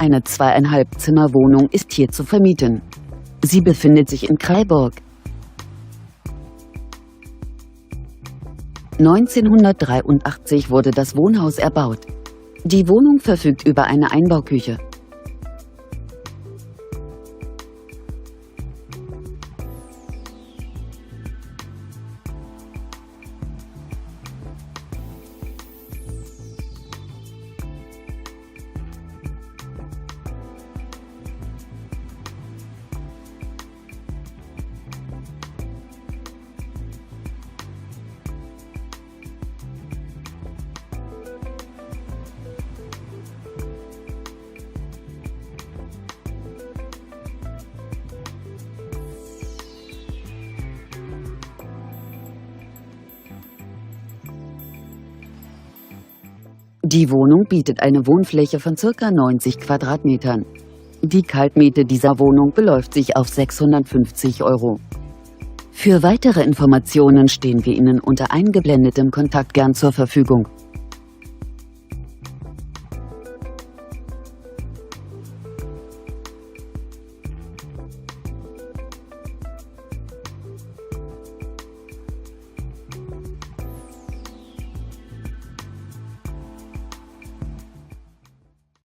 Eine 2,5 Zimmer Wohnung ist hier zu vermieten. Sie befindet sich in Kraiburg. 1983 wurde das Wohnhaus erbaut. Die Wohnung verfügt über eine Einbauküche. Die Wohnung bietet eine Wohnfläche von ca. 90 Quadratmetern. Die Kaltmiete dieser Wohnung beläuft sich auf 650 €. Für weitere Informationen stehen wir Ihnen unter eingeblendetem Kontakt gern zur Verfügung.